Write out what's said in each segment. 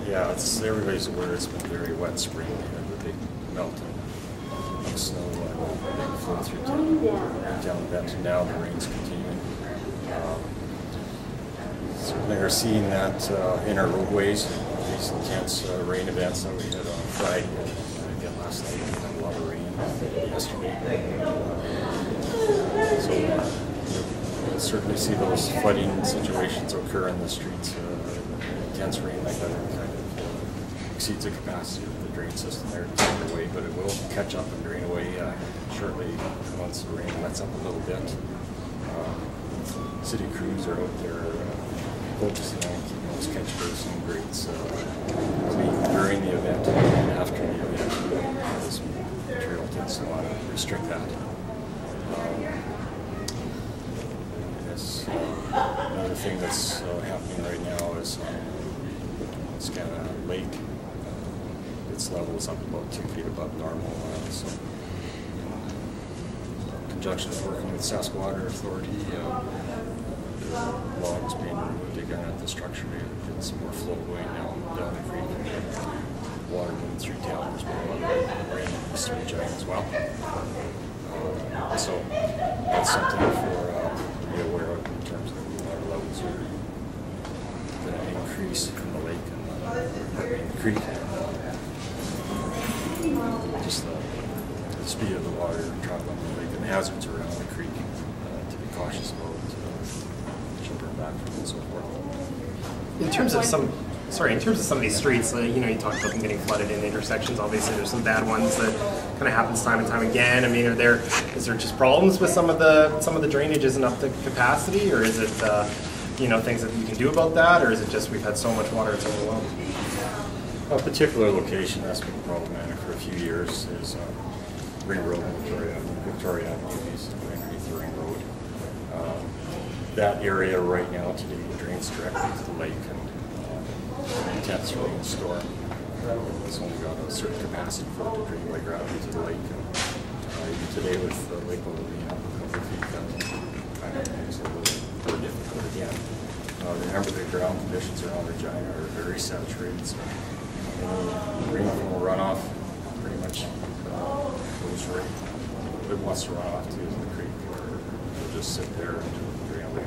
Yeah, everybody's aware it's been a very wet spring. We had the big melting of snow that flowed through down that. Now the rain's continuing. Certainly are seeing that in our roadways. These intense rain events that we had on Friday and again last night. We had a lot of rain yesterday. So you'll certainly see those flooding situations occur in the streets. Intense rain like that kind of exceeds the capacity of the drain system there to take away, but it will catch up and drain away shortly once the rain lets up a little bit. City crews are out there focusing on keeping those catch basins and grates clean during the event and after the event. As material tends to want to restrict that. Another thing that's happening right now is Scanna Lake. Its level is up about 2 feet above normal. So, in conjunction with working with Saskwater Authority, logs being removed again at the structure to get some more flow going down the creek. Water moving through town. There's been a lot of rain in East Regina as well. So that's something to be aware of in terms of water levels are going to increase from the lake and the creek. Just the speed of the water traveling the lake and the hazards around the creek to be cautious about jumping back from and so forth. In terms of some of these streets, you talked about them getting flooded in intersections. Obviously, there's some bad ones that kind of happens time and time again. I mean, is there just problems with some of the drainage isn't up to capacity, or is it things that you can do about that, or is it just we've had so much water it's overwhelmed? A particular location that's been problematic for a few years is Ring Road in Victoria Avenue, underneath the Ring Road. That area right now today drains directly to the lake, and an intense rain storm. It's only got a certain capacity for it to drain by gravity to the lake. And even today with the lake level being up a couple of feet, that kind of makes it a little more difficult again. Remember the ground conditions around Regina are very saturated, so any rainfall runoff pretty much goes right. It wants to run off to the creek, or it'll just sit there until it drain away.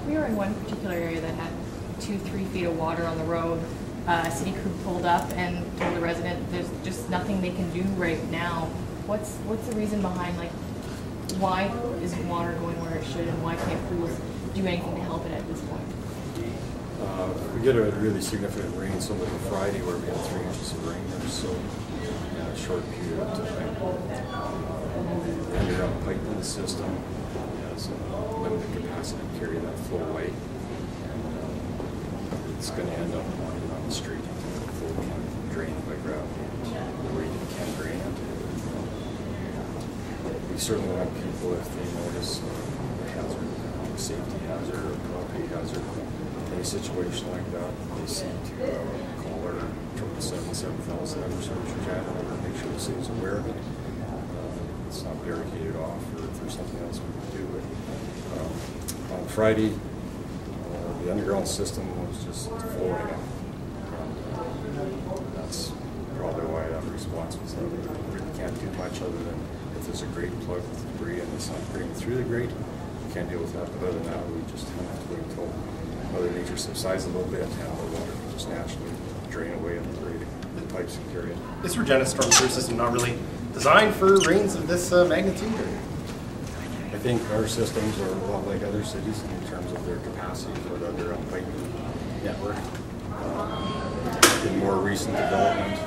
We were in one particular area that had 2-3 feet of water on the road. A city crew pulled up and told the resident there's just nothing they can do right now. What's the reason behind, like, why isn't water going where it should, and why can't crews do anything to help it at this point? We get a really significant rain, so like Friday where we had 3 inches of rain or so in a short period of time. Underground pipeline system has a limited capacity to carry that flow away, and it's going to end up on the street until the flow can drain by gravity the way it can drain it. We certainly want people, if they notice a hazard, safety hazard or property hazard, any situation like that, they seem to call our 777,000 number service channel and make sure the city's aware of it. It's not barricaded off, or if there's something else we can do. On Friday, the underground system was just flowing up. That's probably why that response was that we really can't do much other than if there's a grate plugged with debris and it's not draining through the grate, we can't deal with that. But other than that, we just have to wait until Mother Nature subsides a little bit and the water can just naturally drain away at the grate. The pipes can carry it. Is Regina's storm sewer system not really designed for rains of this magnitude? I think our systems are a lot like other cities in terms of their capacity for the underground piping network. In more recent development,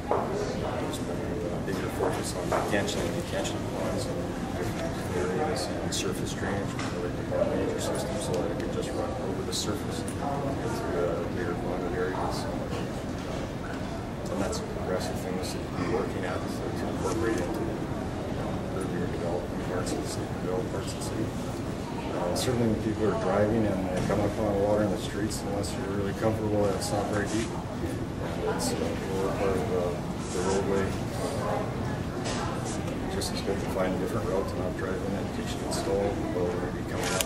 there's been a bigger focus on detention ponds in different areas and surface drainage related to more major systems, so that it can just run over the surface into bigger ponded areas. And that's progressive things that we're working at to incorporate into earlier development parts of the city, certainly when people are driving and they come upon water in the streets, unless you're really comfortable that it's not very deep, and it's a lower part of the roadway, just as good to find a different route to not drive in it, get you installed while you're going to be coming up.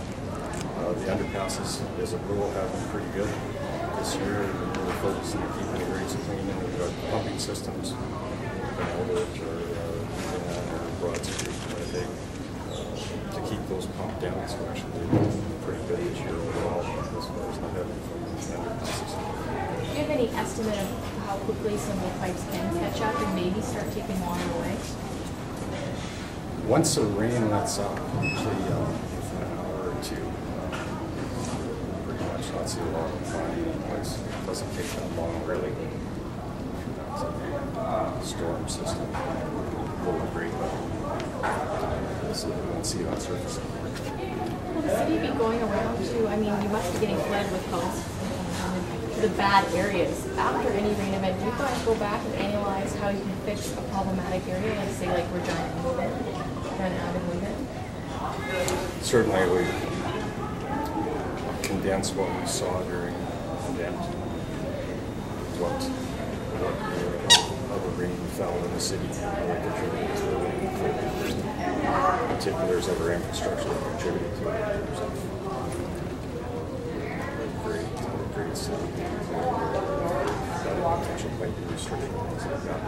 The underpasses, as a rule, have been pretty good. this year. We're focusing on keeping the grades clean, and we've got pumping systems in Albert or Broad Street, Winnipeg, to keep those pumped down. So actually pretty good this year overall as far as not having from underpasses. Do you have any estimate of how quickly some of the pipes can catch up and maybe start taking water away? Once the rain lets up, usually within an hour or two, pretty much not see a lot of flying in place. It doesn't take that long, really. It's a storm system, lower grade level, so you won't see it on surface anymore. Will the city be going around to, I mean, you must be getting flooded with calls to the bad areas. After any rain event, do you guys go back and analyze how you can fix a problematic area, like say like Regina and Movement? Certainly we condense what we saw during the event, what other rain fell in the city, what contributed to the rain, particulars of our infrastructure that contributed to it in terms of grades, potential piping restriction, things like that.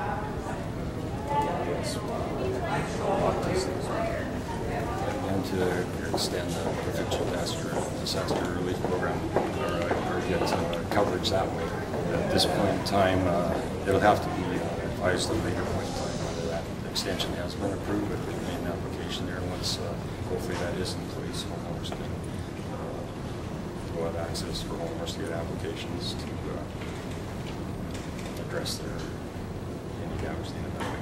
Yes, a lot of these things. And to extend the provincial disaster relief program or get coverage that way. At this point in time, it'll have to be advised at a later point in time whether that extension has been approved, but there'll be an application there once hopefully that is in place. Homeowners can have access for homeowners to get applications to address their handicaps needed that way.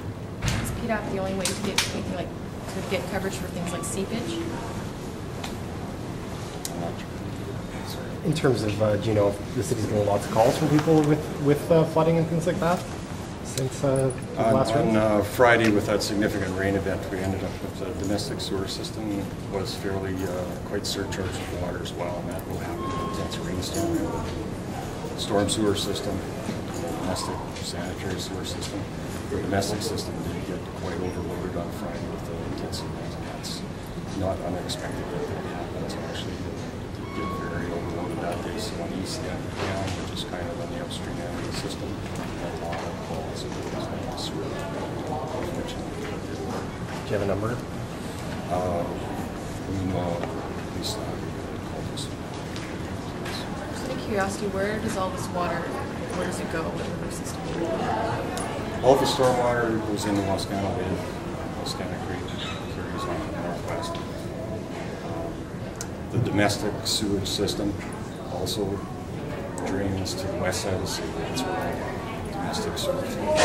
Is PDOT the only way to get anything like to get coverage for things like seepage? I'm not sure. Sorry. In terms of, do you know if the city's getting lots of calls from people with flooding and things like that since the last rain? On Friday, with that significant rain event, we ended up with the domestic sewer system was fairly quite surcharged with water as well, and that will happen in an intense rainstorm. Storm sewer system, domestic sanitary sewer system. The domestic system did get quite overloaded on Friday with the intense event, and that's not unexpected that that happens. Actually, it did get very overloaded that day, so on the east end of town, which is kind of on the upstream end of the system, a lot of calls of sewer, unfortunately. Do you have a number? We know at least calls. Just out of curiosity, where does all this water, where does it go? What river system? All the stormwater goes into Wascana Bay, Wascana Creek, carries on to the northwest. The domestic sewage system also drains to the west side of the city. That's where all the domestic sewage flows.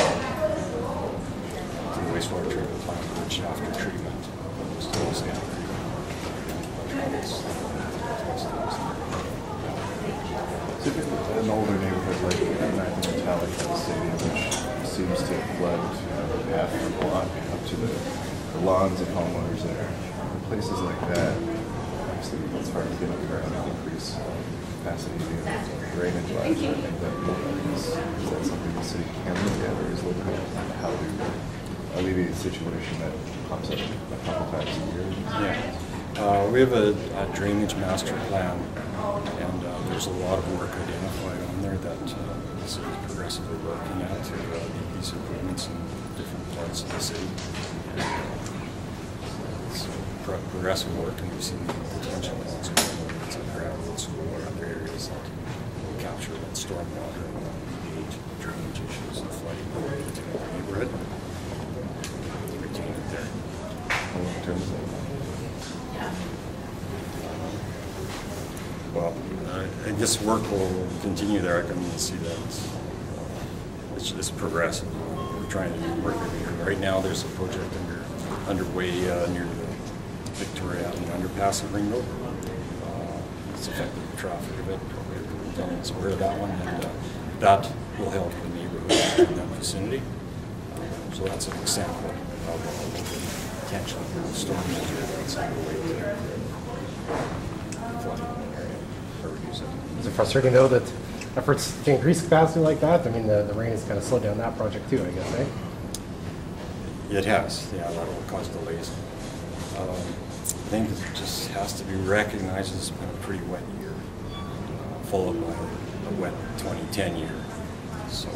To the wastewater treatment plant, which after treatment goes to Wascana Creek. Typically, an older neighborhood like Matthew Metallic Stadium, which seems to flood half the block up to the lawns of homeowners there. In places like that, obviously it's hard to get up there and increase capacity of drainage lines. I think that is that something the city can look at or is looking at how to alleviate a situation that pops up a couple times a year? Yeah. We have a drainage master plan, and there's a lot of work identified on there that is progressively working at to make these improvements in different parts of the city. It's progressive work, and we've seen the potential in it's a gravel school or other areas that will capture that storm water and alleviate drainage issues and flooding in the neighborhood. Retain it there. In terms of Well, I guess work will continue there. I can see that it's progressive. We're trying to work it here. Right now, there's a project underway near the Victoria Avenue underpass at Ring Road. It's affected the traffic a bit. We're aware of that one, and that will help the neighborhood in that vicinity. So that's an example of a potential storm measure that's underway to flooding in the area. Is it frustrating though that efforts to increase capacity like that? I mean, the rain has kind of slowed down that project too, I guess, eh? It has, yeah, that will cause delays. I think it just has to be recognized it's been a pretty wet year, followed by a wet 2010 year. So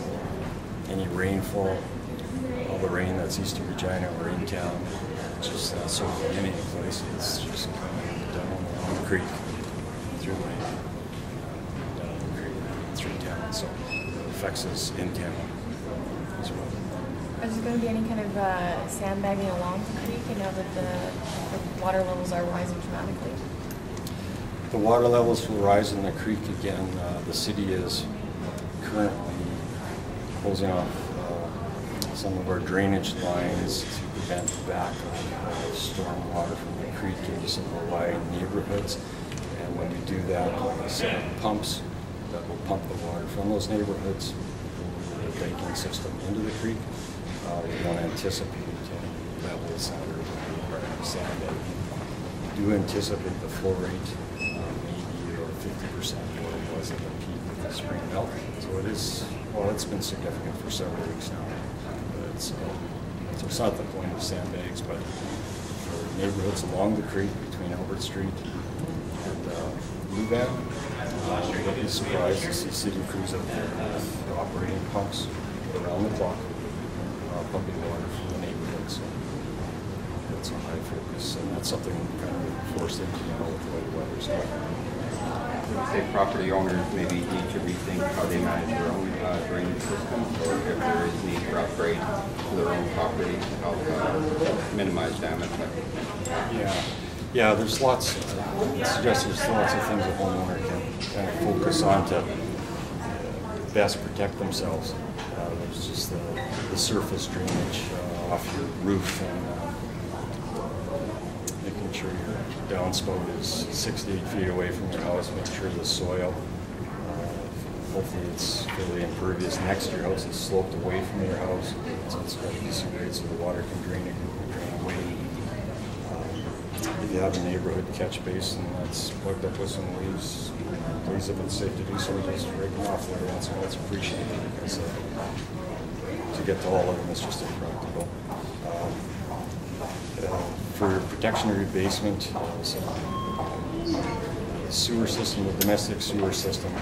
any rainfall, all the rain that's east of Regina or in town, just so in any place, it's just coming down along the creek through down the creek through town. So it affects us in town as well. Is there going to be any kind of sandbagging along the creek, you know, that the water levels are rising dramatically? The water levels will rise in the creek again. The city is currently closing off some of our drainage lines to prevent the back of storm water from the creek into some of our wide neighborhoods. And when we do that, we set up pumps that will pump the water from those neighborhoods, the banking system into the creek. We don't anticipate any levels that are required of sandbagging. We do anticipate the flow rate maybe 50% what it was at the peak of the spring melt. So it is, well, it's been significant for several weeks now. But it's, so it's not the point of sandbags, but for neighborhoods along the creek between Albert Street and Luvan, you'll be surprised to see city crews out there with operating pumps around the clock, pumping water from the neighborhood. So that's a high focus, and that's something we kind of forced into with the way the weather's going. Say property owners maybe need to rethink how they manage their own drainage systems, or if there is need for upgrade to their own property to help minimize damage. Yeah, there's lots. I suggest there's lots of things a homeowner can kind of focus on to best protect themselves. There's just the surface drainage off your roof, and making sure your downspout is 6 to 8 feet away from your house. Make sure the soil, hopefully it's fairly impervious next to your house. It's sloped away from your house, so it's got a decent grade so the water can drain away. If you have a neighborhood catch basin that's plugged up with some leaves, please, if it's safe to do so, just rake them off every once in a while. It's appreciated because to get to all of them, it's just impractical. For protection of your basement, so the sewer system, the domestic sewer system,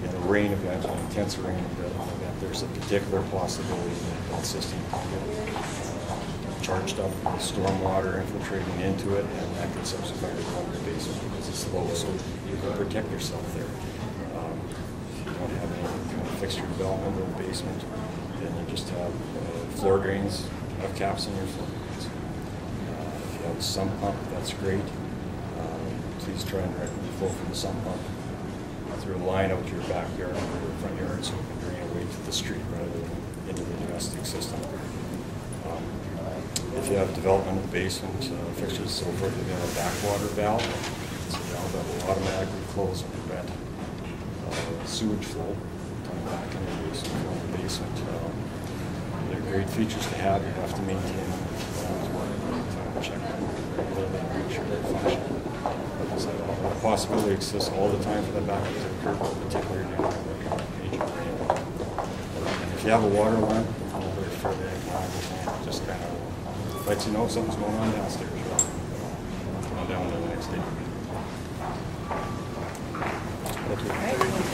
in a rain event, an intense rain event, there's a particular possibility that that system can get charged up with storm water infiltrating into it, and that can subsequently run your basement because it's low, so you can protect yourself there. If you don't have any kind of fixture development in the basement, then you just have floor drains, have caps in your floor drains. If you have a sump pump, that's great. Please try and direct the flow from the sump pump through a line out to your backyard or your front yard so it can drain away to the street rather than into the domestic system. If you have development in the basement, fixtures and so forth, you have a backwater valve. It's a valve that will automatically close and prevent sewage flow coming back into the basement from the basement. They're great features to have. You have to maintain them. Check them regularly and make sure they're functioning. The possibility exists all the time for that backup to occur, particularly during major rain. And if you have a water line, they're fairly reliable. Just kind of lets you know if something's going on downstairs. Come on down there the next day. Thank you.